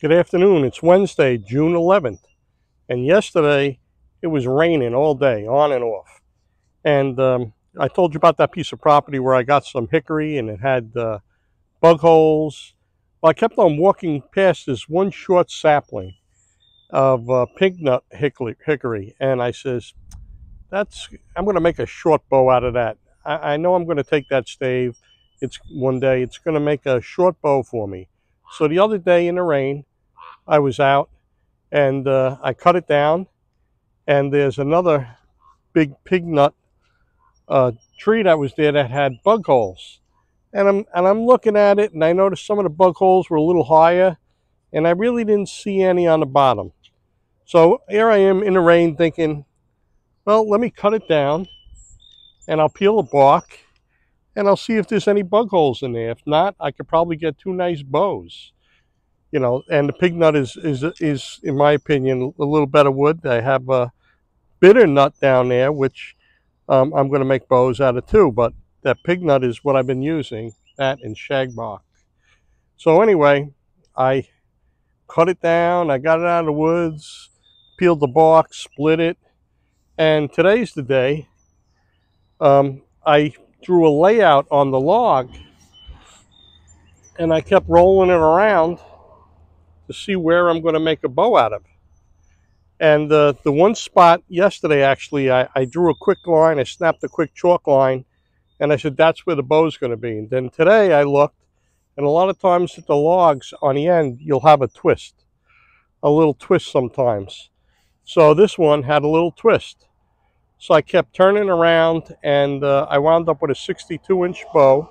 Good afternoon. It's Wednesday, June 11th. And yesterday, it was raining all day, on and off. And I told you about that piece of property where I got some hickory and it had bug holes. Well, I kept on walking past this one short sapling of pink nut hickory. And I says, I'm going to make a short bow out of that. I know I'm going to take that stave. One day, it's going to make a short bow for me. So the other day in the rain, I was out and I cut it down, and there's another big pig nut tree that was there that had bug holes. And I'm looking at it, and I noticed some of the bug holes were a little higher, and I really didn't see any on the bottom. So here I am in the rain thinking, well, let me cut it down, and I'll peel the bark, and I'll see if there's any bug holes in there. If not, I could probably get two nice bows. You know, and the pig nut is in my opinion a little better wood. I have a bitter nut down there, which I'm going to make bows out of too. But that pig nut is what I've been using, that and shagbark. So anyway, I cut it down. I got it out of the woods, peeled the bark, split it, and today's the day. I drew a layout on the log, and I kept rolling it around to see where I'm going to make a bow out of. And the one spot yesterday, actually, I drew a quick line, I snapped a quick chalk line, and I said, that's where the bow's going to be. And then today I looked, and a lot of times at the logs on the end, you'll have a twist, a little twist sometimes. So this one had a little twist. So I kept turning around, and I wound up with a 62-inch bow.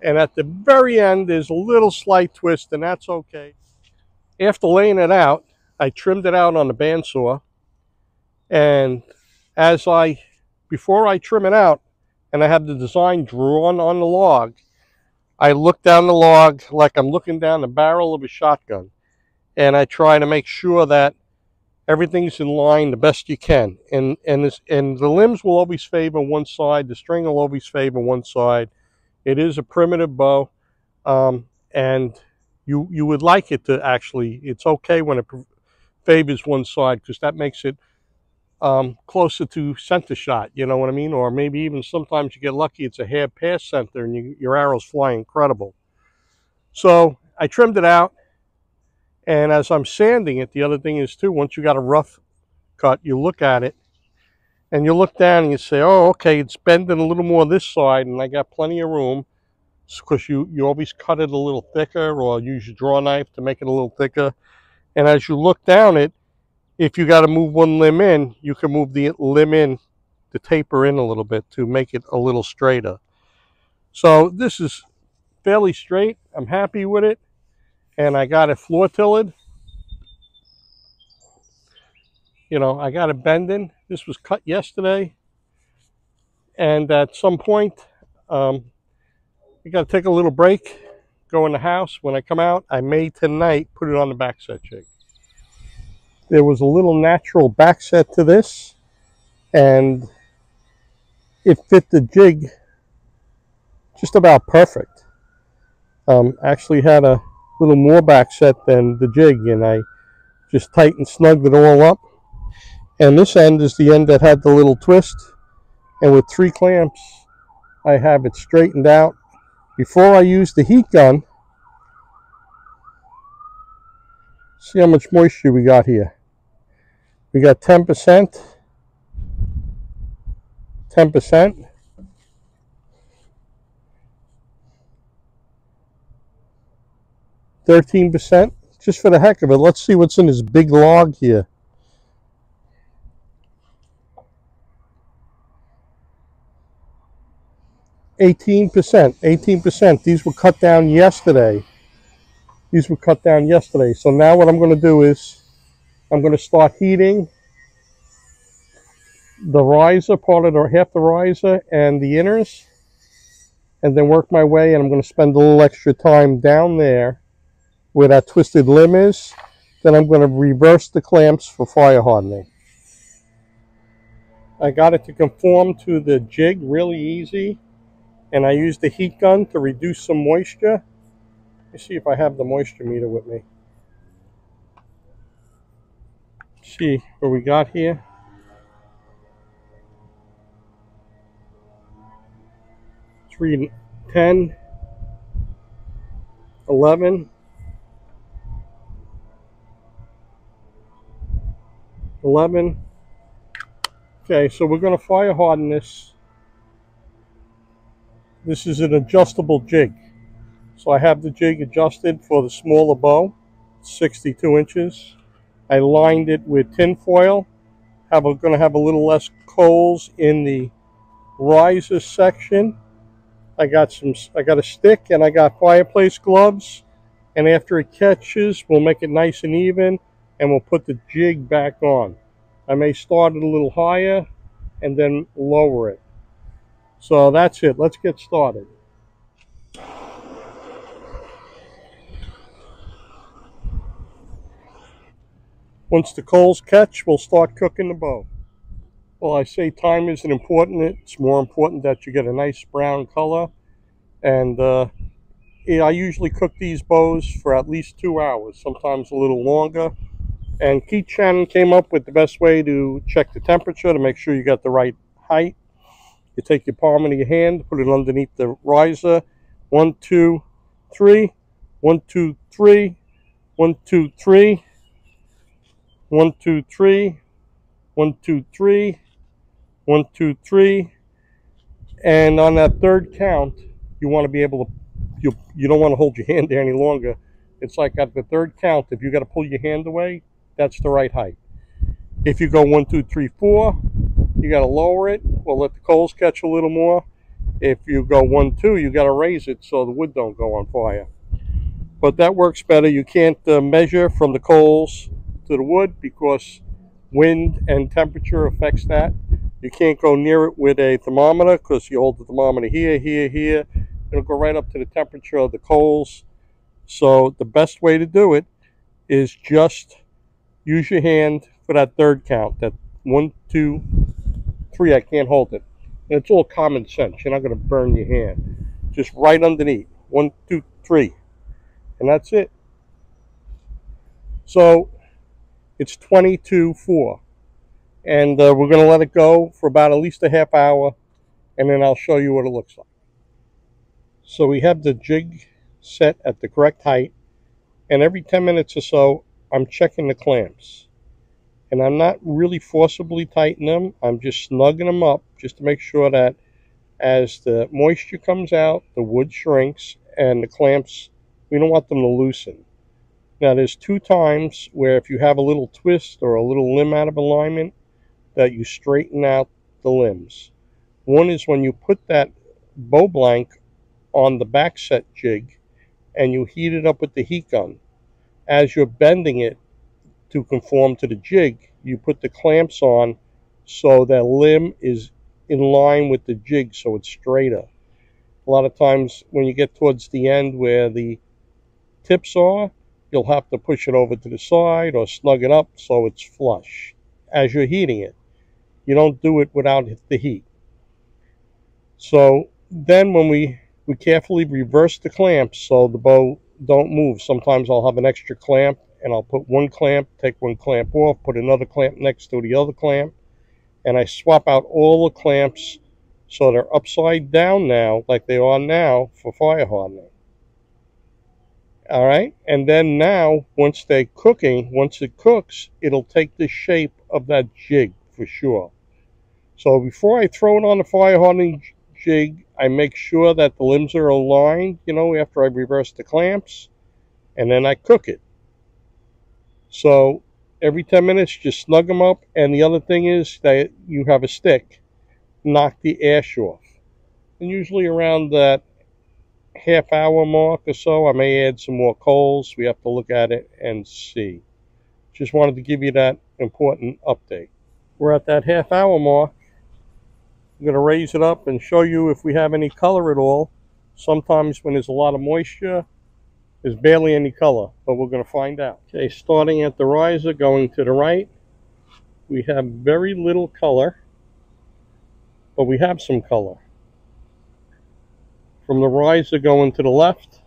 And at the very end, there's a little slight twist, and that's okay. After laying it out, I trimmed it out on the bandsaw, and before I trim it out, and I have the design drawn on the log, I look down the log like I'm looking down the barrel of a shotgun, and I try to make sure that everything's in line the best you can. And the limbs will always favor one side, the string will always favor one side. It is a primitive bow, and you would like it to actually, it's okay when it favors one side, because that makes it closer to center shot, you know what I mean? Or maybe even sometimes you get lucky, it's a hair past center and your arrows fly incredible. So I trimmed it out, and as I'm sanding it, the other thing is too, once you got a rough cut, you look at it and you look down and you say, oh, okay, it's bending a little more this side, and I got plenty of room. Because you always cut it a little thicker, or use your draw knife to make it a little thicker. And as you look down it, if you got to move one limb in, you can move the limb in to taper in a little bit to make it a little straighter. So this is fairly straight. I'm happy with it. And I got it floor tillered. You know, I got it bending. This was cut yesterday. And at some point, I got to take a little break, go in the house. When I come out, I may tonight put it on the backset jig. There was a little natural backset to this, and it fit the jig just about perfect. Actually had a little more backset than the jig, and I just tightened, snugged it all up. And this end is the end that had the little twist, and with 3 clamps, I have it straightened out. Before I use the heat gun, see how much moisture we got here. We got 10%, 10%, 13%, just for the heck of it. Let's see what's in this big log here. 18%. These were cut down yesterday. So now what I'm going to do is I'm going to start heating the riser, half the riser and the inners, and then work my way, and I'm going to spend a little extra time down there where that twisted limb is. Then I'm going to reverse the clamps for fire hardening. I got it to conform to the jig really easy. And I used the heat gun to reduce some moisture. Let me see if I have the moisture meter with me. see what we got here. It's reading 10, 11, 11. Okay, so we're going to fire harden this. This is an adjustable jig. So I have the jig adjusted for the smaller bow, 62 inches. I lined it with tin foil. Going to have a little less coals in the riser section. I got a stick and I got fireplace gloves. And after it catches, we'll make it nice and even, and we'll put the jig back on. I may start it a little higher and then lower it. So that's it. Let's get started. Once the coals catch, we'll start cooking the bow. Well, I say time isn't important. It's more important that you get a nice brown color. And I usually cook these bows for at least 2 hours, sometimes a little longer. And Keith Shannon came up with the best way to check the temperature to make sure you got the right height. You take your palm of your hand, put it underneath the riser. 1, 2, 3. 1, 2, 3. 1, 2, 3. 1, 2, 3. 1, 2, 3. 1, 2, 3. And on that third count, you want to be able to, you don't want to hold your hand there any longer. It's like at the third count, if you got to pull your hand away, that's the right height. If you go 1, 2, 3, 4, you got to lower it or let the coals catch a little more. If you go 1, 2, you got to raise it so the wood don't go on fire. But that works better. You can't measure from the coals to the wood because wind and temperature affects that. You can't go near it with a thermometer because you hold the thermometer here, here, here. It'll go right up to the temperature of the coals. So the best way to do it is just use your hand for that third count. That 1, 2, 3, I can't hold it. And it's all common sense. You're not going to burn your hand. Just right underneath. 1, 2, 3. And that's it. So it's 22:4. And we're going to let it go for about at least a half hour. And then I'll show you what it looks like. So we have the jig set at the correct height. And every 10 minutes or so, I'm checking the clamps. And I'm not really forcibly tightening them. I'm just snugging them up just to make sure that as the moisture comes out, the wood shrinks and the clamps, we don't want them to loosen. Now there's 2 times where if you have a little twist or a little limb out of alignment, that you straighten out the limbs. One is when you put that bow blank on the back set jig and you heat it up with the heat gun. As you're bending it to conform to the jig, you put the clamps on so that limb is in line with the jig so it's straighter. A lot of times when you get towards the end where the tips are, you'll have to push it over to the side or snug it up so it's flush as you're heating it. You don't do it without the heat. So then when we carefully reverse the clamps so the bow don't move. Sometimes I'll have an extra clamp and I'll put one clamp, take one clamp off, put another clamp next to the other clamp, and I swap out all the clamps so they're upside down now like they are now for fire hardening. All right, and then now once it cooks, it'll take the shape of that jig for sure. So before I throw it on the fire hardening jig, I make sure that the limbs are aligned, after I reverse the clamps, and then I cook it. So every 10 minutes, just snug them up, and the other thing is that you have a stick, knock the ash off. And usually around that half-hour mark or so, I may add some more coals. We have to look at it and see. Just wanted to give you that important update. We're at that half-hour mark. I'm going to raise it up and show you if we have any color at all. Sometimes when there's a lot of moisture, there's barely any color, but we're going to find out. Okay, starting at the riser, going to the right, we have very little color, but we have some color. From the riser going to the left,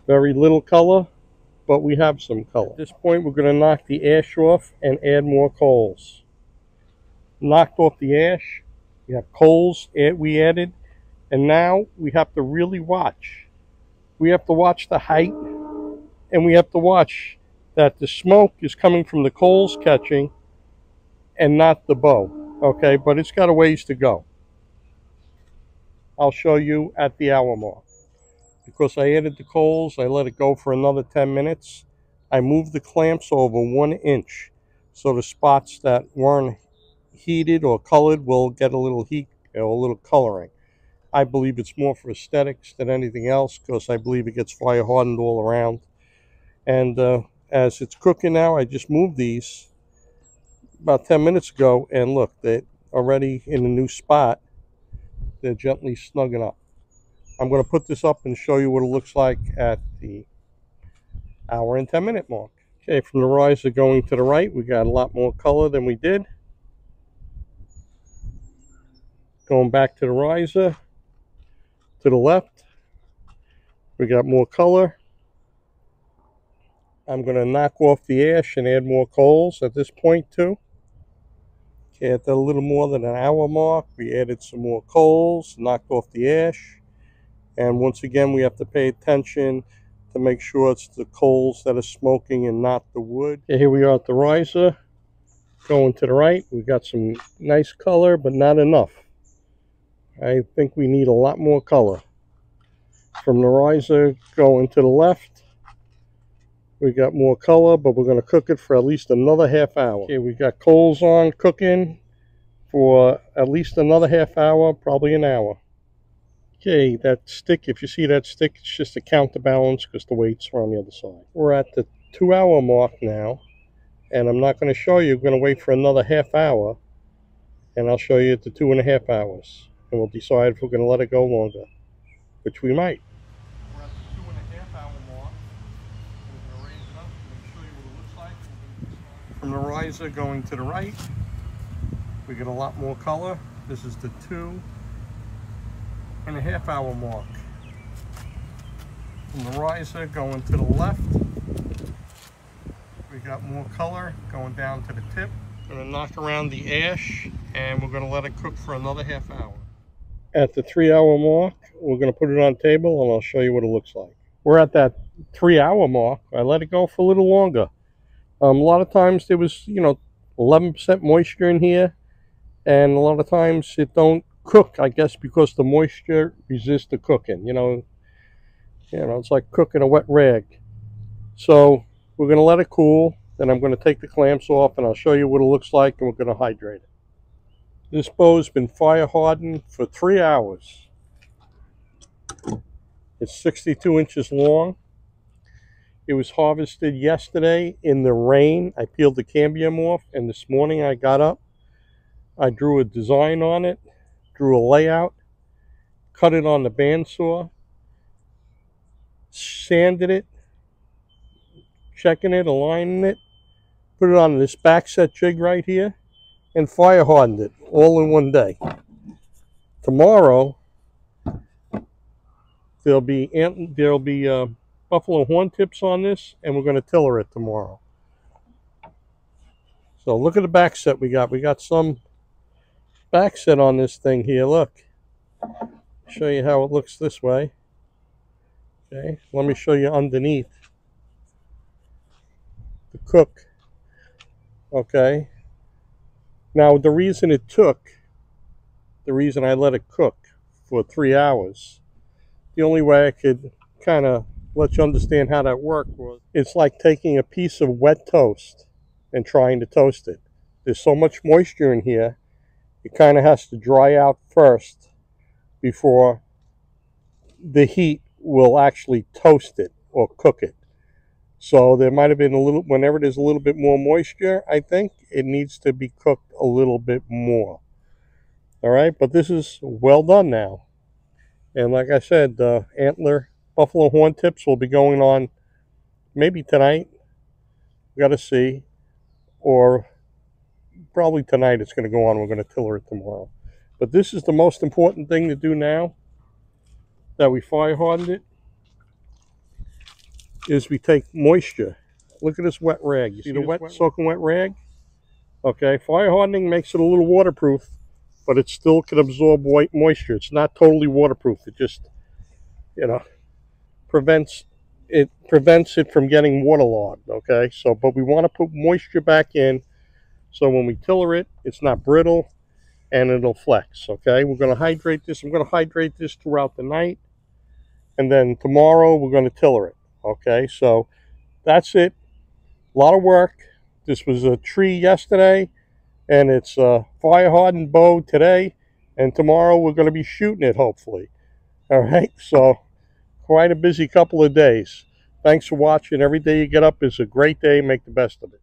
very little color, but we have some color. At this point, we're going to knock the ash off and add more coals. Knocked off the ash, we have coals we added, and now we have to really watch. We have to watch the height, and we have to watch that the smoke is coming from the coals catching and not the bow. Okay, but it's got a ways to go. I'll show you at the hour mark. Because I added the coals, I let it go for another 10 minutes. I moved the clamps over 1 inch so the spots that weren't heated or colored will get a little heat or a little coloring. I believe it's more for aesthetics than anything else because I believe it gets fire hardened all around. And as it's cooking now, I just moved these about 10 minutes ago, and look, they're already in a new spot. They're gently snugging up. I'm going to put this up and show you what it looks like at the hour and 10 minute mark. Okay, from the riser going to the right, we got a lot more color than we did. Going back to the riser, to the left, we got more color. I'm going to knock off the ash and add more coals at this point too. Okay, at the little more than an hour mark, we added some more coals, knocked off the ash. And once again, we have to pay attention to make sure it's the coals that are smoking and not the wood. Okay, here we are at the riser. Going to the right, we got some nice color, but not enough. I think we need a lot more color. From the riser going to the left, we got more color, but we're going to cook it for at least another half hour. Okay, we got coals on cooking for at least another half hour, probably an hour. Okay, that stick, if you see that stick, it's just a counterbalance because the weights are on the other side. We're at the 2 hour mark now, and I'm not going to show you. We're going to wait for another half hour, and I'll show you at the 2.5 hours. And we'll decide if we're going to let it go longer, which we might. We're at the 2.5 hour mark. We're going to raise it up and show you what it looks like. From the riser going to the right, we get a lot more color. This is the 2.5 hour mark. From the riser going to the left, we got more color going down to the tip. We're going to knock around the ash, and we're going to let it cook for another half hour. At the 3 hour mark, we're going to put it on table, and I'll show you what it looks like. We're at that 3 hour mark. I let it go for a little longer. A lot of times there was, 11% moisture in here, and a lot of times it don't cook, I guess, because the moisture resists the cooking. It's like cooking a wet rag. So we're going to let it cool. Then I'm going to take the clamps off, and I'll show you what it looks like, and we're going to hydrate it. This bow's been fire hardened for 3 hours. It's 62 inches long. It was harvested yesterday in the rain. I peeled the cambium off, and this morning I got up. I drew a design on it, drew a layout, cut it on the bandsaw, sanded it, checking it, aligning it, put it on this back set jig right here, and fire hardened it all in one day. Tomorrow there'll be buffalo horn tips on this, and we're going to tiller it tomorrow. So look at the back set we got. We got some back set on this thing here. Look, show you how it looks this way. Okay, let me show you underneath the cook. Okay, now the reason I let it cook for 3 hours, the only way I could kind of let you understand how that worked was, it's like taking a piece of wet toast and trying to toast it. There's so much moisture in here, it kind of has to dry out first before the heat will actually toast it or cook it. So there might have been whenever there's a little bit more moisture, I think it needs to be cooked a little bit more. All right, but this is well done now. And like I said, the antler buffalo horn tips will be going on maybe tonight. We got to see. Or probably tonight it's going to go on. We're going to tiller it tomorrow. But this is the most important thing to do now that we fire hardened it. is we take moisture. Look at this wet rag. You see the wet, soaking wet rag? Okay, fire hardening makes it a little waterproof, but it still can absorb white moisture. It's not totally waterproof. It just, you know, prevents it from getting waterlogged. Okay, so but we want to put moisture back in, so when we tiller it, it's not brittle and it'll flex. Okay, we're going to hydrate this. I'm going to hydrate this throughout the night, and then tomorrow we're going to tiller it. Okay, so that's it. A lot of work. This was a tree yesterday, and it's a fire hardened bow today, and tomorrow we're going to be shooting it, hopefully. All right, so quite a busy couple of days. Thanks for watching. Every day you get up is a great day. Make the best of it.